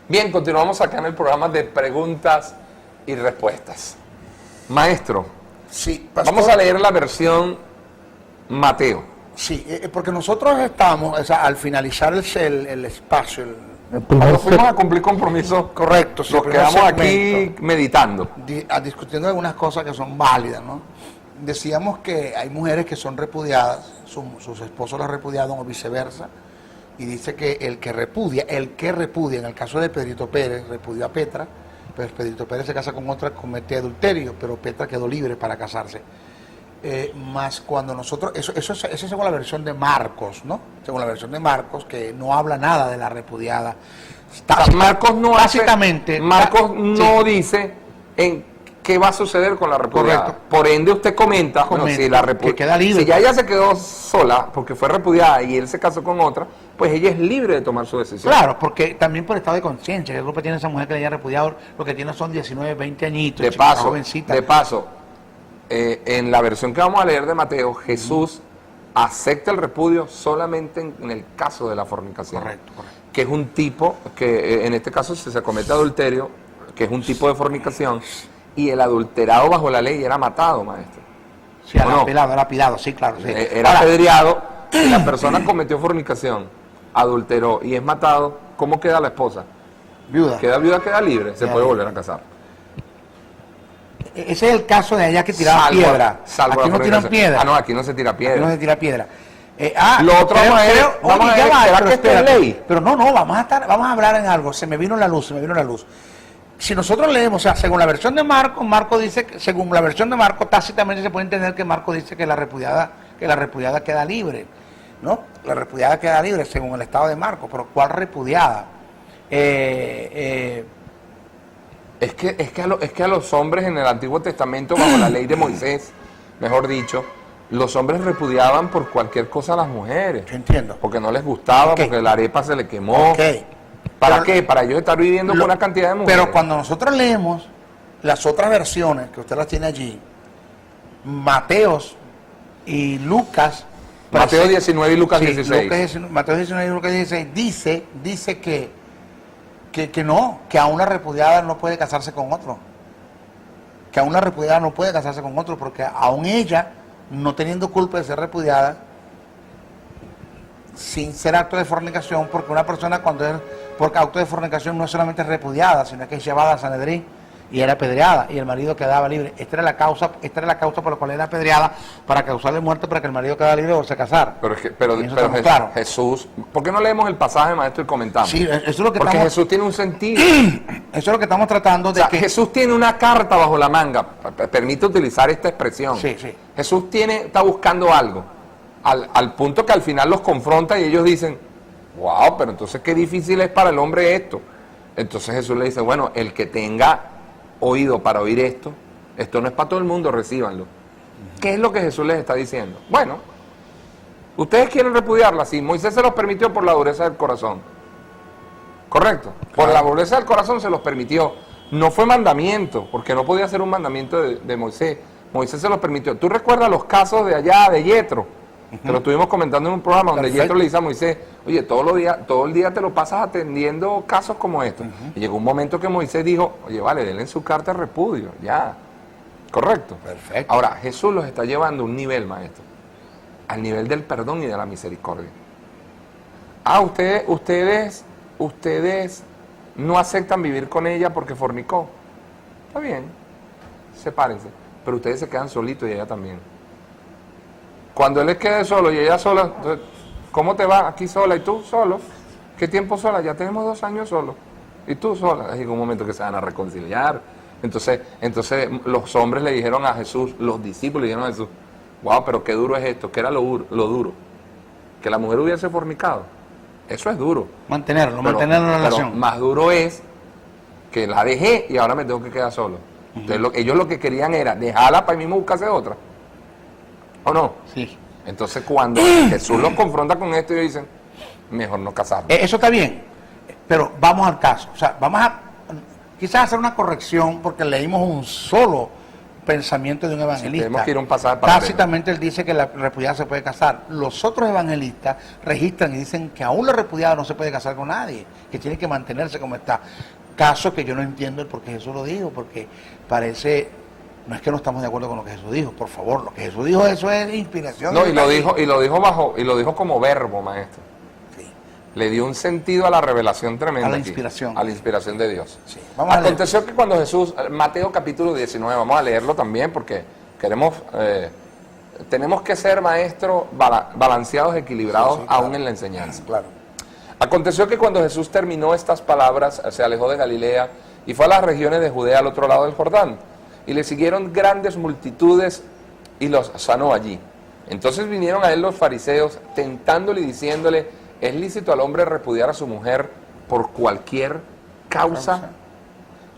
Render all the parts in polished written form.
Bien, continuamos acá en el programa de preguntas y respuestas. Maestro, Sí, pastor. vamos a leer la versión Mateo. Sí, porque nosotros estamos, o sea, al finalizar el espacio, Cuando fuimos a cumplir compromisos, correcto, sí, nos el primer quedamos aquí segmento, meditando. discutiendo algunas cosas que son válidas, ¿no? Decíamos que hay mujeres que son repudiadas, sus esposos las repudiaron o viceversa, y dice que el que repudia, en el caso de Pedrito Pérez, repudió a Petra, pues Pedrito Pérez se casa con otra, comete adulterio, pero Petra quedó libre para casarse. Más cuando nosotros, eso es según la versión de Marcos, ¿no? Según la versión de Marcos, que no habla nada de la repudiada. Marcos no básicamente, Marcos no sí. dice en qué va a suceder con la repudiada. Correcto. Por ende, usted comenta, bueno, si la que queda libre. si ya ella se quedó sola porque fue repudiada y él se casó con otra, pues ella es libre de tomar su decisión. Claro, porque también por estado de conciencia, que es lo que tiene esa mujer que le haya repudiado, lo que tiene son 19, 20 añitos, De chica, paso, jovencita. en la versión que vamos a leer de Mateo, Jesús acepta el repudio solamente en el caso de la fornicación. Correcto. Que es un tipo, que en este caso si se comete adulterio, que es un tipo de fornicación, y el adulterado bajo la ley era matado, maestro. Sí, ¿O no? era lapidado, sí, claro. Sí. Era apedreado, si la persona cometió fornicación, adulteró y es matado, ¿cómo queda la esposa? Viuda. Queda viuda, queda libre, se puede volver a casar. Ese es el caso de allá que tiraba piedra. Salvo aquí la no tiran fornicación. piedra. Ah, no, aquí no se tira piedra. Aquí no se tira piedra. Lo otro vamos a ver, ¿será que esto es ley? Pero no, vamos a hablar en algo. Se me vino la luz. Si nosotros leemos, o sea, según la versión de Marcos, según la versión de Marcos, tácitamente se puede entender que Marcos dice que la repudiada queda libre, ¿no? La repudiada queda libre según el estado de Marcos, pero ¿cuál repudiada? Es que a los hombres en el Antiguo Testamento, bajo la ley de Moisés, mejor dicho, los hombres repudiaban por cualquier cosa a las mujeres. Yo entiendo. Porque no les gustaba, Okay. porque la arepa se le quemó. Okay. ¿Para qué? Para ellos estar viviendo con una cantidad de mujeres. Pero cuando nosotros leemos las otras versiones, que usted las tiene allí, Mateos y Lucas... Mateo 19 y Lucas sí, 16. Mateo 19 y Lucas 16 dice que no, que a una repudiada no puede casarse con otro. Que a una repudiada no puede casarse con otro, porque aún ella, no teniendo culpa de ser repudiada, sin ser acto de fornicación, porque una persona porque acto de fornicación no es solamente repudiada, sino que es llevada a Sanedrín y era apedreada y el marido quedaba libre. Esta era la causa por la cual era apedreada, para causarle muerte, para que el marido quedara libre o se casara. Pero claro. Jesús, ¿por qué no leemos el pasaje, maestro, y comentamos? Sí, eso es lo que porque Jesús tiene un sentido. Eso es lo que estamos tratando de o sea, Jesús tiene una carta bajo la manga, permite utilizar esta expresión. Sí. Jesús está buscando algo, al punto que al final los confronta y ellos dicen, wow, pero entonces qué difícil es para el hombre esto. Entonces Jesús le dice, bueno, el que tenga oído para oír esto no es para todo el mundo, recíbanlo. ¿Qué es lo que Jesús les está diciendo? Bueno, ustedes quieren repudiarla, sí, Moisés se los permitió por la dureza del corazón. ¿Correcto? Por la dureza del corazón se los permitió. No fue mandamiento, porque no podía ser un mandamiento de Moisés. Moisés se los permitió. ¿Tú recuerdas los casos de allá, de Yetro? Que lo estuvimos comentando en un programa donde Yetro le dice a Moisés, oye, todo el día te lo pasas atendiendo casos como estos. Y llegó un momento que Moisés dijo, oye, vale, denle en su carta de repudio, ya. ¿Correcto? Perfecto. Ahora, Jesús los está llevando a un nivel, maestro, al nivel del perdón y de la misericordia. Ustedes no aceptan vivir con ella porque fornicó. Está bien, sepárense, pero ustedes se quedan solitos y ella también. Cuando él les quede solo y ella sola, entonces, ¿cómo te va aquí sola y tú solo? ¿Qué tiempo sola? Ya tenemos 2 años solos. Y tú sola. Llega un momento que se van a reconciliar. Entonces los hombres le dijeron a Jesús, los discípulos le dijeron a Jesús, wow, pero qué duro es esto. ¿Qué era lo duro? Que la mujer hubiese fornicado. Eso es duro. Mantener la relación. Pero más duro es que la dejé y ahora me tengo que quedar solo. Entonces ellos lo que querían era dejarla para mí mismo buscarse otra. ¿O no? Sí. Entonces cuando Jesús los confronta con esto, ellos dicen, mejor no casarnos. Eso está bien, pero vamos al caso. O sea, vamos a quizás hacer una corrección porque leímos un solo pensamiento de un evangelista. tenemos que ir a un pasaje para Tácitamente él dice que la repudiada se puede casar. Los otros evangelistas registran y dicen que aún la repudiada no se puede casar con nadie, que tiene que mantenerse como está. Caso que yo no entiendo el por qué Jesús lo dijo, porque parece, no es que no estamos de acuerdo con lo que Jesús dijo, por favor, lo que Jesús dijo, eso es inspiración. No, y lo dijo como verbo, maestro. Sí. Le dio un sentido a la revelación tremenda. A la aquí, inspiración. a la inspiración de Dios. Sí. Vamos a leer. Aconteció que cuando Jesús, Mateo capítulo 19, vamos a leerlo también porque tenemos que ser maestros balanceados, equilibrados, Sí, claro. aún en la enseñanza. Claro. Aconteció que cuando Jesús terminó estas palabras, se alejó de Galilea y fue a las regiones de Judea al otro lado del Jordán. Y le siguieron grandes multitudes y los sanó allí. Entonces vinieron a él los fariseos, tentándole y diciéndole, ¿es lícito al hombre repudiar a su mujer por cualquier causa?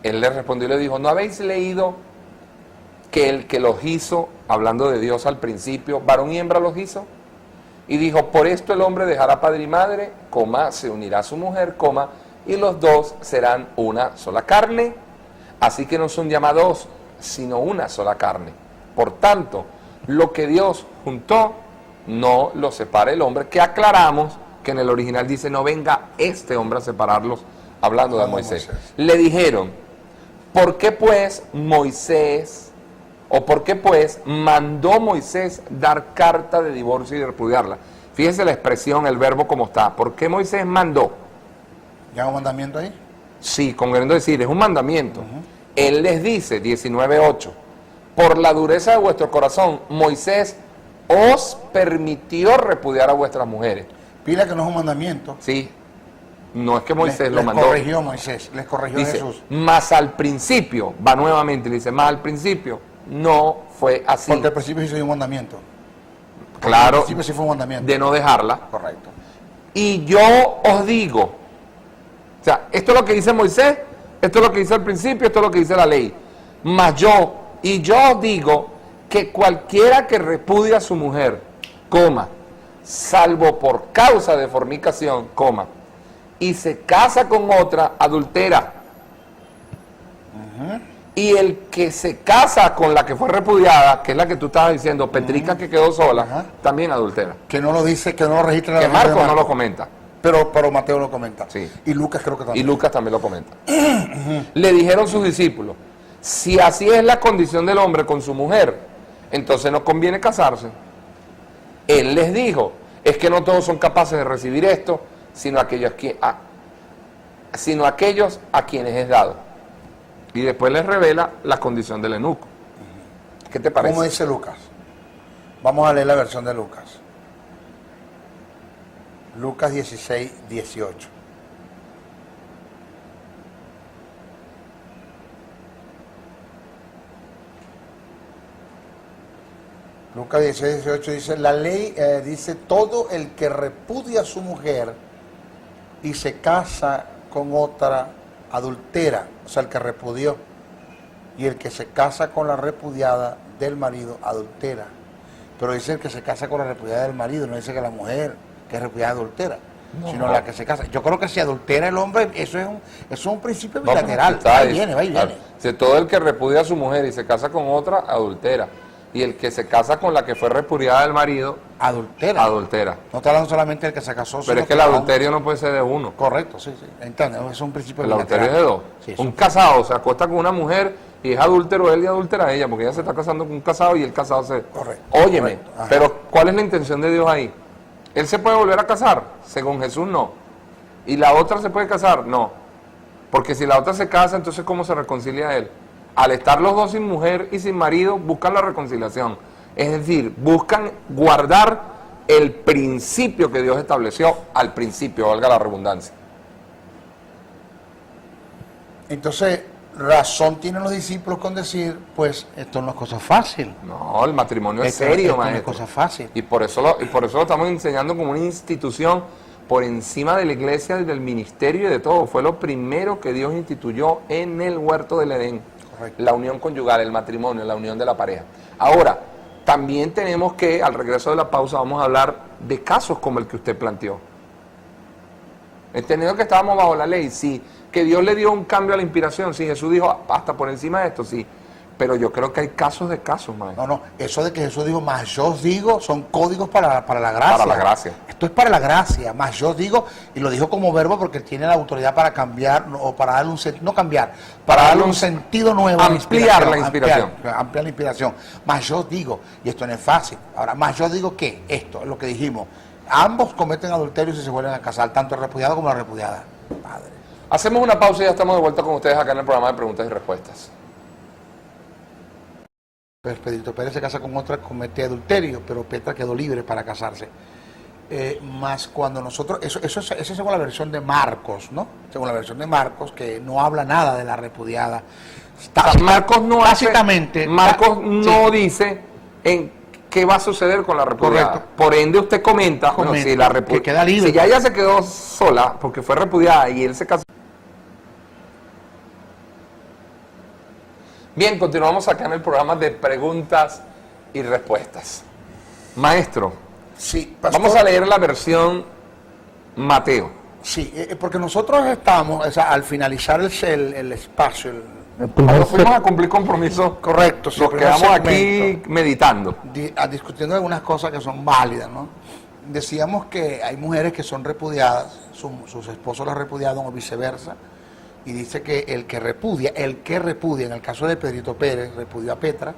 Él le respondió y le dijo, ¿no habéis leído que el que los hizo, hablando de Dios al principio, varón y hembra los hizo? Y dijo, por esto el hombre dejará padre y madre, coma, se unirá a su mujer, coma, y los dos serán una sola carne. Así que no son llamados, sino una sola carne. Por tanto, lo que Dios juntó, no lo separe el hombre, que aclaramos que en el original dice, no venga este hombre a separarlos, hablando de Moisés. Le dijeron, ¿por qué pues mandó Moisés dar carta de divorcio y repudiarla? Fíjense la expresión, el verbo como está. ¿Por qué Moisés mandó? ¿Ya un mandamiento ahí? Sí, con queriendo decir, es un mandamiento. Él les dice, 19:8, por la dureza de vuestro corazón, Moisés os permitió repudiar a vuestras mujeres. Pila que no es un mandamiento. Sí, no es que Moisés lo les mandó. corrigió Moisés, les corrigió Dice, Jesús. mas al principio, va nuevamente y dice, mas al principio no fue así. Porque al principio sí soy un mandamiento. Claro, Al principio sí fue un mandamiento. de no dejarla. Correcto. Y yo os digo, o sea, esto es lo que dice Moisés, esto es lo que dice al principio, esto es lo que dice la ley. Mas yo os digo que cualquiera que repudie a su mujer, coma, salvo por causa de fornicación, coma, y se casa con otra, adultera. Y el que se casa con la que fue repudiada, que es la que tú estabas diciendo, Petrica que quedó sola, también adultera. Que no lo dice, que no lo registra en Que la Biblia de Marcos no lo comenta. Pero Mateo lo comenta. Sí. Y Lucas creo que Y también. Lucas también lo comenta. Le dijeron sus discípulos, si así es la condición del hombre con su mujer, entonces no conviene casarse. Él les dijo, es que no todos son capaces de recibir esto, sino aquellos a quienes es dado. Y después les revela la condición del eunuco. ¿Qué te parece? ¿Cómo dice Lucas? Vamos a leer la versión de Lucas. Lucas 16:18. Lucas 16:18 dice, la ley dice, todo el que repudia a su mujer y se casa con otra adultera, o sea, el que repudió, y el que se casa con la repudiada del marido adultera. Pero dice el que se casa con la repudiada del marido, no dice que la mujer que es repudiada adultera, sino la que se casa. Yo creo que si adultera el hombre, eso es un principio bilateral. Va y viene, va y viene. Si todo el que repudia a su mujer y se casa con otra, adultera. Y el que se casa con la que fue repudiada del marido, Adultera. adultera. No está hablando solamente del que se casó. Pero es que el adulterio no puede ser de uno. Correcto, sí, sí. Entiendo, es un principio El adulterio es de dos. Sí, Un casado se acuesta con una mujer y es adúltero él y adúltera ella, porque ella se está casando con un casado y el casado se... Correcto. Óyeme, Correcto, ajá. pero ¿cuál es la intención de Dios ahí? ¿Él se puede volver a casar? Según Jesús, no. ¿Y la otra se puede casar? No. Porque si la otra se casa, entonces ¿cómo se reconcilia él? Al estar los dos sin mujer y sin marido, buscan la reconciliación. Es decir, buscan guardar el principio que Dios estableció al principio, valga la redundancia. Entonces, razón tienen los discípulos con decir, pues esto no es cosa fácil. No, el matrimonio es Esto serio, no es maestro. cosa fácil. Y por eso lo estamos enseñando como una institución por encima de la iglesia y del ministerio y de todo. Fue lo primero que Dios instituyó en el huerto del Edén. Correcto. La unión conyugal, el matrimonio, la unión de la pareja. Ahora, también tenemos que, al regreso de la pausa, vamos a hablar de casos como el que usted planteó. Entendiendo que estábamos bajo la ley, sí. Que Dios le dio un cambio a la inspiración, sí. Jesús dijo, hasta por encima de esto, sí. Pero yo creo que hay casos de casos, maestro. No, eso de que Jesús dijo, más yo os digo, son códigos para la gracia. Para la gracia. Esto es para la gracia, más yo os digo, y lo dijo como verbo porque tiene la autoridad para cambiar, o para darle un sentido, no cambiar, para darle un sentido nuevo. Ampliar la inspiración. Ampliar la inspiración. Más yo os digo, y esto no es fácil. Ahora, más yo digo que esto es lo que dijimos. Ambos cometen adulterio si se vuelven a casar, tanto el repudiado como la repudiada. Padre. Hacemos una pausa y ya estamos de vuelta con ustedes acá en el programa de preguntas y respuestas. Pues Pedrito Pérez se casa con otra, comete adulterio, pero Petra quedó libre para casarse. Más cuando nosotros, eso es según la versión de Marcos, ¿no? Según la versión de Marcos, que no habla nada de la repudiada. Marcos no tácitamente, Marcos no sí. dice en qué va a suceder con la repudiada. Correcto. Por ende usted comenta, bueno, si la que queda libre. si ya ella se quedó sola porque fue repudiada y él se casó. Bien, continuamos acá en el programa de preguntas y respuestas. Maestro, Sí, pastor, vamos a leer la versión Mateo. Sí, porque nosotros estamos, o sea, al finalizar el espacio, Cuando fuimos a cumplir compromisos, correcto, sí, nos el primer quedamos aquí segmento, meditando. discutiendo algunas cosas que son válidas, ¿no? Decíamos que hay mujeres que son repudiadas, sus esposos las repudiaron o viceversa, y dice que el que repudia, en el caso de Pedrito Pérez, repudió a Petra,